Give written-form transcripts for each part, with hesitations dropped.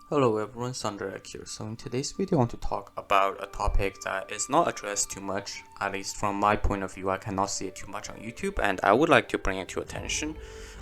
Hello everyone, Sandra here. So in today's video, I want to talk about a topic that is not addressed too much, at least from my point of view. I cannot see it too much on YouTube, and I would like to bring it to attention.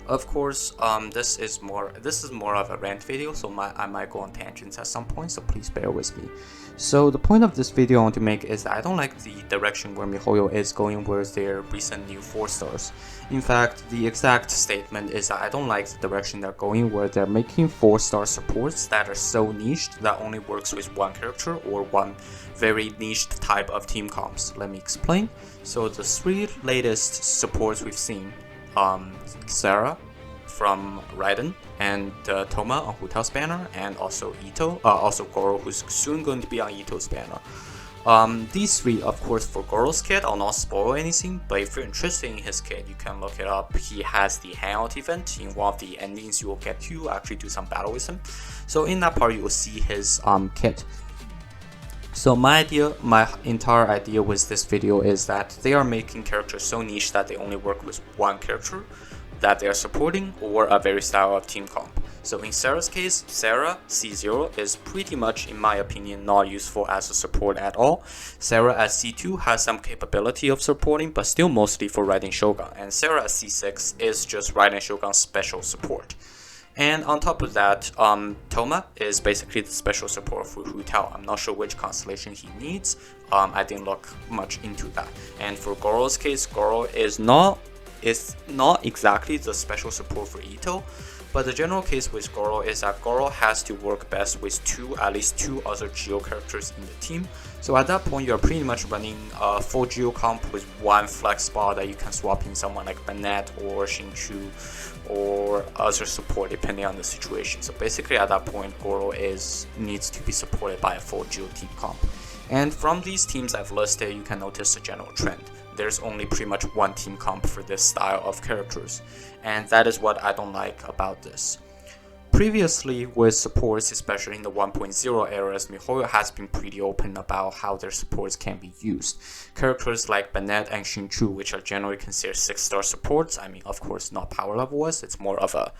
Of course, this is more of a rant video, so I might go on tangents at some point, so please bear with me. So the point of this video I want to make is that I don't like the direction where MiHoYo is going with their recent new 4 stars. In fact, the exact statement is that I don't like the direction they're going where they're making 4-star supports that are so niched that only works with one character or one very niched type of team comps. Let me explain. So the 3 latest supports we've seen, Sarah from Raiden, and Toma on Hu-Tao's banner, and also Ito, also Goro, who's soon going to be on Ito's banner. These 3, of course, for Goro's kit, I'll not spoil anything, but if you're interested in his kit, you can look it up. He has the hangout event. In one of the endings you will get to actually do some battle with him. So in that part, you will see his kit. So my entire idea with this video is that they are making characters so niche that they only work with one character that they are supporting or a very style of team comp. So in Sarah's case, Sarah C0 is pretty much, in my opinion, not useful as a support at all. Sarah at C2 has some capability of supporting, but still mostly for Raiden Shogun, and Sarah at C6 is just Raiden Shogun's special support. And on top of that, Toma is basically the special support for Hu-Tao. I'm not sure which constellation he needs. I didn't look much into that. And for Goro's case, Goro is not exactly the special support for Ito, but the general case with Goro is that Goro has to work best with at least two other Geo characters in the team. So at that point, you're pretty much running a full Geo comp with one flex spot that you can swap in someone like Bennett or Xingqiu or other support depending on the situation. So basically at that point, Goro needs to be supported by a full Geo team comp. And from these teams I've listed, you can notice a general trend. There's only pretty much one team comp for this style of characters, and that is what I don't like about this. Previously, with supports, especially in the 1.0 eras, MiHoYo has been pretty open about how their supports can be used. Characters like Bennett and Xingqiu, which are generally considered 6-star supports, I mean, of course, not power level-wise, it's more of a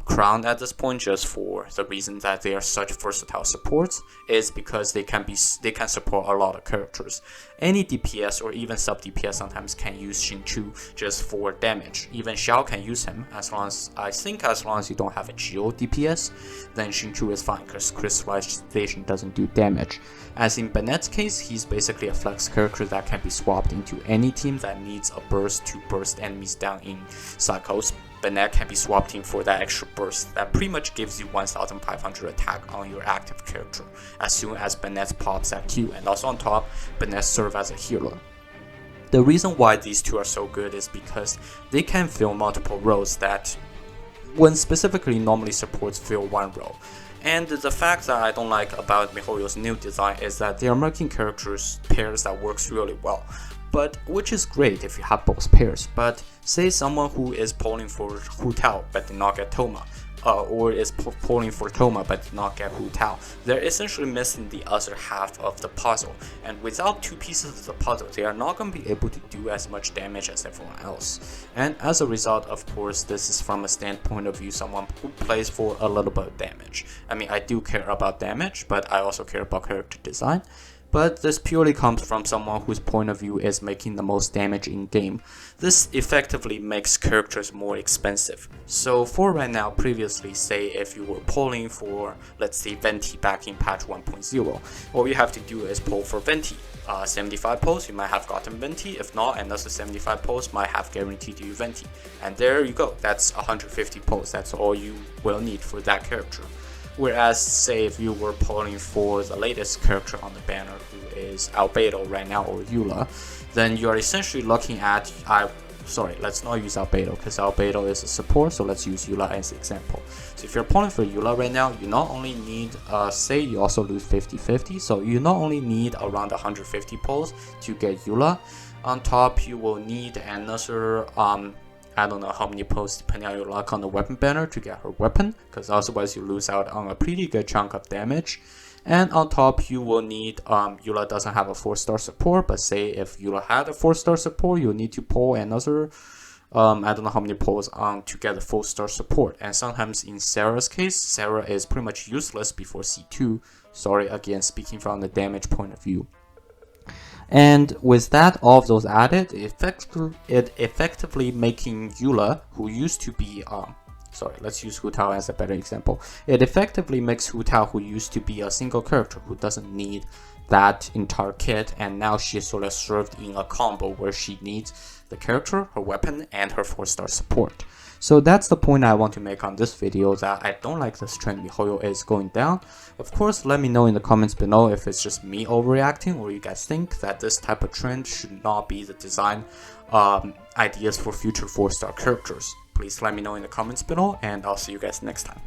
crown at this point, just for the reason that they are such versatile supports, is because they can support a lot of characters. Any DPS or even sub DPS sometimes can use Xingqiu just for damage. Even Xiao can use him as long as you don't have a Geo DPS, then Xingqiu is fine because crystallization doesn't do damage. As in Bennett's case, he's basically a flex character that can be swapped into any team that needs a burst to burst enemies down in cycles. Bennett can be swapped in for that extra burst that pretty much gives you 1500 attack on your active character as soon as Bennett pops at Q, and also on top, Bennett serves as a healer. The reason why these two are so good is because they can fill multiple roles that, when specifically normally supports, fill one role. And the fact that I don't like about MiHoYo's new design is that they are making characters pairs that works really well. But which is great if you have both pairs. But say someone who is polling for Hu-Tao but did not get Toma, or is polling for Toma but did not get Hu-Tao, they're essentially missing the other half of the puzzle. And without two pieces of the puzzle, they are not going to be able to do as much damage as everyone else. And as a result, of course, this is from a standpoint of view someone who plays for a little bit of damage. I mean, I do care about damage, but I also care about character design. But this purely comes from someone whose point of view is making the most damage in game. This effectively makes characters more expensive. So for right now, previously, say if you were polling for, let's say, Venti back in patch 1.0, all you have to do is poll for Venti. 75 polls, you might have gotten Venti. If not, another 75 polls might have guaranteed you Venti. And there you go, that's 150 polls, that's all you will need for that character. Whereas, say, if you were polling for the latest character on the banner, who is Albedo right now, or Eula, then you're essentially looking at, let's not use Albedo, because Albedo is a support, so let's use Eula as an example. So if you're polling for Eula right now, you not only need, say you also lose 50-50, so you not only need around 150 polls to get Eula. On top, you will need another, I don't know how many polls depending on your luck on the weapon banner to get her weapon, because otherwise you lose out on a pretty good chunk of damage. And on top, you will need, Eula doesn't have a 4-star support, but say if Eula had a 4-star support, you'll need to pull another I don't know how many pulls on to get the full star support. And sometimes in Sarah's case, Sarah is pretty much useless before C2. Sorry, again, speaking from the damage point of view. And with that, all of those added, it effectively making Eula, who used to be, let's use Hu Tao as a better example. It effectively makes Hu Tao, who used to be a single character who doesn't need that entire kit, and now she's sort of served in a combo where she needs the character, her weapon, and her 4-star support. So that's the point I want to make on this video, that I don't like this trend MiHoYo is going down. Of course, let me know in the comments below if it's just me overreacting, or you guys think that this type of trend should not be the design ideas for future 4-star characters. Please let me know in the comments below, and I'll see you guys next time.